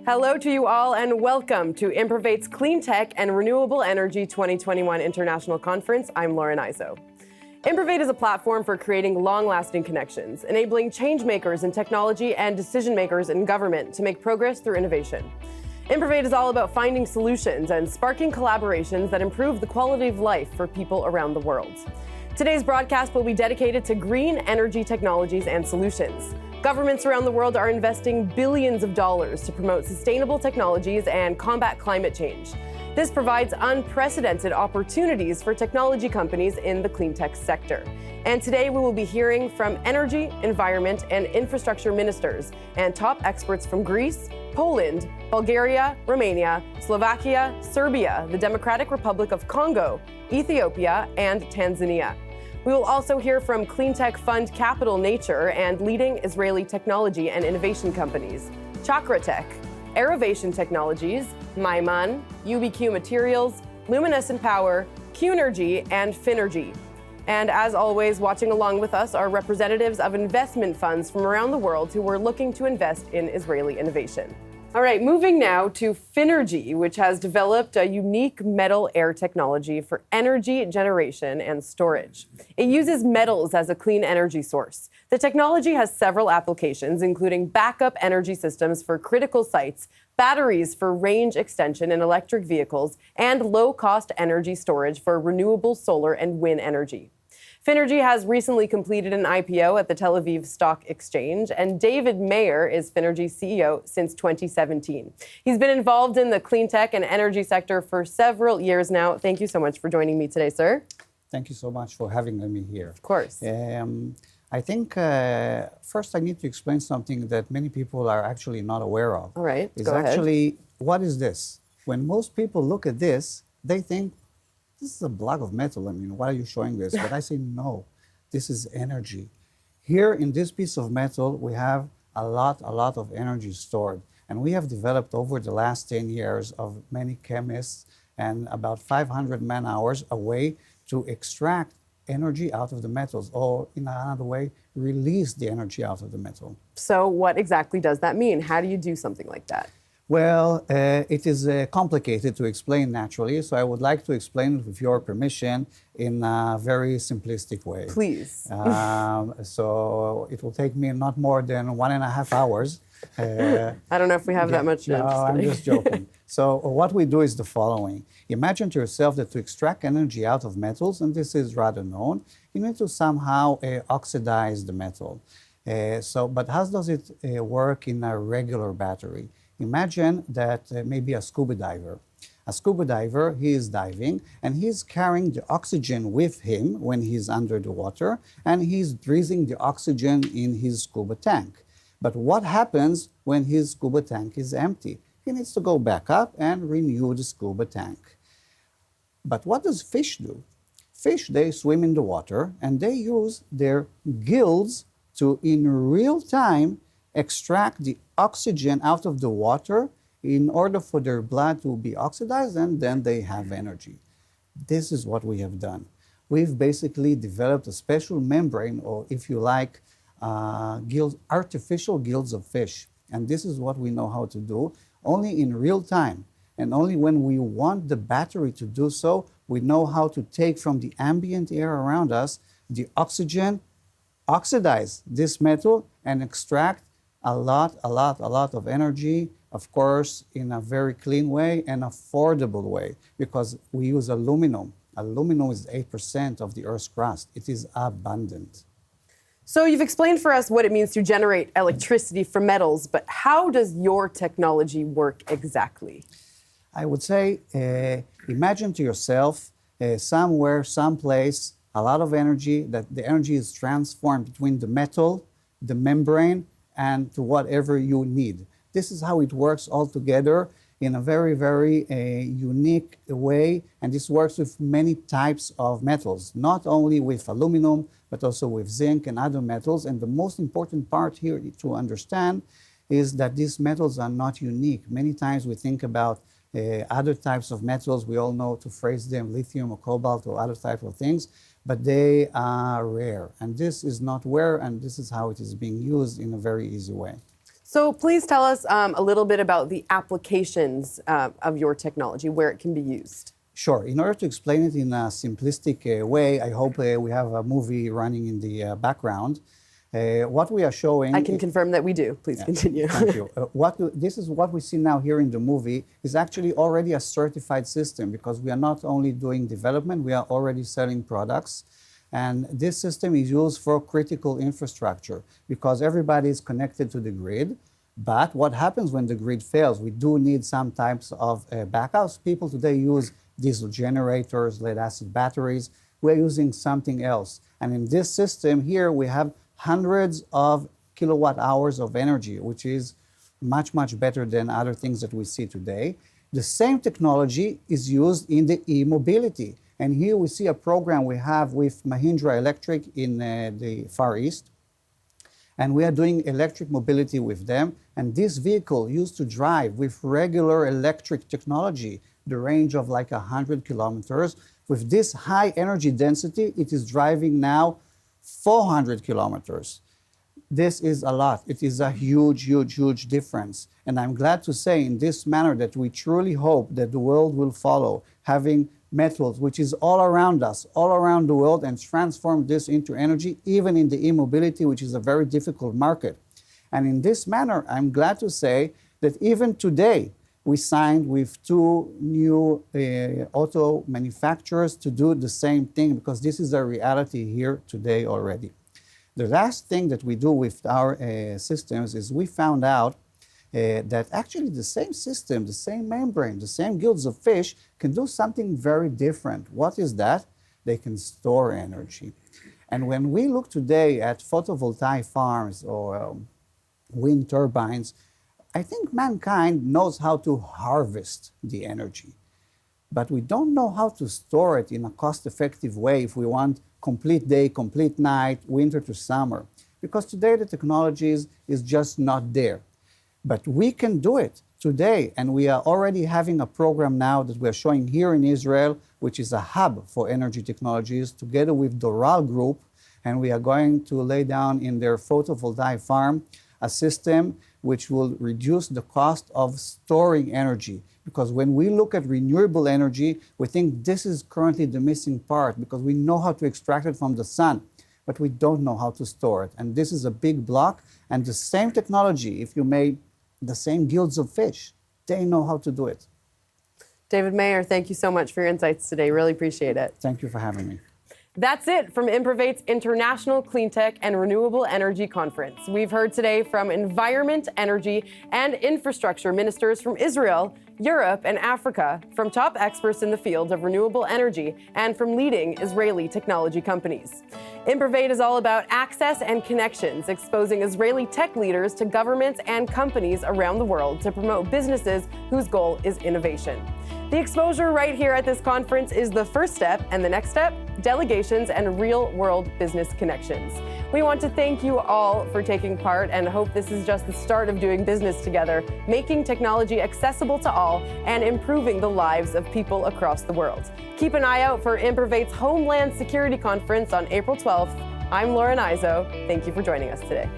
Hello to you all and welcome to Improvate's Cleantech and Renewable Energy 2021 International Conference. I'm Lauren Iso. Improvate is a platform for creating long-lasting connections, enabling change makers in technology and decision makers in government to make progress through innovation. Improvate is all about finding solutions and sparking collaborations that improve the quality of life for people around the world. Today's broadcast will be dedicated to green energy technologies and solutions. Governments around the world are investing billions of dollars to promote sustainable technologies and combat climate change. This provides unprecedented opportunities for technology companies in the clean tech sector. And today we will be hearing from energy, environment, and infrastructure ministers and top experts from Greece, Poland, Bulgaria, Romania, Slovakia, Serbia, the Democratic Republic of Congo, Ethiopia, and Tanzania. We will also hear from Cleantech fund Capital Nature and leading Israeli technology and innovation companies, Chakratech, Aerovation Technologies, Maiman, UBQ Materials, Luminescent Power, PHINERGY, and Finergy. And as always, watching along with us are representatives of investment funds from around the world who are looking to invest in Israeli innovation. All right, moving now to Finergy, which has developed a unique metal air technology for energy generation and storage. It uses metals as a clean energy source. The technology has several applications, including backup energy systems for critical sites, batteries for range extension in electric vehicles, and low-cost energy storage for renewable solar and wind energy. Finergy has recently completed an IPO at the Tel Aviv Stock Exchange, and David MAYER is Finergy's CEO since 2017. He's been involved in the clean tech and energy sector for several years now. Thank you so much for joining me today, sir. Thank you so much for having me here. Of course. I think first I need to explain something that many people are actually not aware of. All right, Is go ahead. actually, what is this? When most people look at this, they think, this is a block of metal. I mean, why are you showing this? But I say, no, this is energy. Here in this piece of metal, we have a lot of energy stored. And we have developed over the last 10 years of many chemists and about 500 man-hours a way to extract energy out of the metals, or in another way, release the energy out of the metal. So what exactly does that mean? How do you do something like that? Well, it is complicated to explain naturally, so I would like to explain it with your permission in a very simplistic way. Please. So it will take me not more than 1.5 hours. I don't know if we have that much. No, I'm just joking. So what we do is the following. Imagine to yourself that to extract energy out of metals, and this is rather known, you need to somehow oxidize the metal. But how does it work in a regular battery? Imagine that maybe a scuba diver. A scuba diver, he is diving, and he's carrying the oxygen with him when he's under the water, and he's breathing the oxygen in his scuba tank. But what happens when his scuba tank is empty? He needs to go back up and renew the scuba tank. But what does fish do? Fish, they swim in the water, and they use their gills to, in real time, extract the oxygen out of the water in order for their blood to be oxidized, and then they have energy. This is what we have done. We've basically developed a special membrane, or if you like, gills, artificial gills of fish. And this is what we know how to do, only in real time. And only when we want the battery to do so, we know how to take from the ambient air around us the oxygen, oxidize this metal, and extract a lot of energy, of course, in a very clean way and affordable way, because we use aluminum. Aluminum is 8% of the Earth's crust. It is abundant. So you've explained for us what it means to generate electricity from metals, but how does your technology work exactly? I would say, imagine to yourself somewhere, someplace, a lot of energy, that the energy is transformed between the metal, the membrane, and to whatever you need. This is how it works all together in a very, very unique way. And this works with many types of metals, not only with aluminum, but also with zinc and other metals. And the most important part here to understand is that these metals are not unique. Many times we think about other types of metals. We all know to phrase them lithium or cobalt or other type of things. but they are rare. And this is not rare, and this is how it is being used in a very easy way. So please tell us a little bit about the applications of your technology, where it can be used. Sure. In order to explain it in a simplistic way, I hope we have a movie running in the background. What we are showing... I can confirm that we do. Please continue. Thank you. This is what we see now here in the movie is actually already a certified system, because we are not only doing development, we are already selling products. And this system is used for critical infrastructure because everybody is connected to the grid. But what happens when the grid fails? We do need some types of backups. People today use diesel generators, lead-acid batteries. We're using something else. And in this system here, we have hundreds of kilowatt hours of energy, which is much, much better than other things that we see today. The same technology is used in the e-mobility. And here we see a program we have with Mahindra Electric in the Far East. And we are doing electric mobility with them. And this vehicle used to drive with regular electric technology, the range of like 100 kilometers. With this high energy density, it is driving now 400 kilometers. This is a lot. It is a huge, huge, huge difference. And I'm glad to say in this manner that we truly hope that the world will follow, having metals, which is all around us, all around the world, and transform this into energy, even in the e-mobility, which is a very difficult market. And in this manner, I'm glad to say that even today, we signed with 2 new auto manufacturers to do the same thing, because this is a reality here today already. The last thing that we do with our systems is we found out that actually the same system, the same membrane, the same gills of fish can do something very different. What is that? They can store energy. And when we look today at photovoltaic farms or wind turbines, I think mankind knows how to harvest the energy. But we don't know how to store it in a cost-effective way if we want complete day, complete night, winter to summer. Because today the technology is just not there. But we can do it today, and we are already having a program now that we're showing here in Israel, which is a hub for energy technologies, together with Doral Group, and we are going to lay down in their photovoltaic farm a system which will reduce the cost of storing energy. Because when we look at renewable energy, we think this is currently the missing part, because we know how to extract it from the sun, but we don't know how to store it. And this is a big block, and the same technology, if you made the same gills of fish, they know how to do it. David Mayer, thank you so much for your insights today. Really appreciate it. Thank you for having me. That's it from Improvate's International Cleantech and Renewable Energy Conference. We've heard today from environment, energy, and infrastructure ministers from Israel, Europe, and Africa, from top experts in the field of renewable energy, and from leading Israeli technology companies. Improvate is all about access and connections, exposing Israeli tech leaders to governments and companies around the world to promote businesses whose goal is innovation. The exposure right here at this conference is the first step, and the next step, delegations and real-world business connections. We want to thank you all for taking part and hope this is just the start of doing business together, making technology accessible to all and improving the lives of people across the world. Keep an eye out for Improvate's Homeland Security Conference on April 12th. I'm Lauren Izzo. Thank you for joining us today.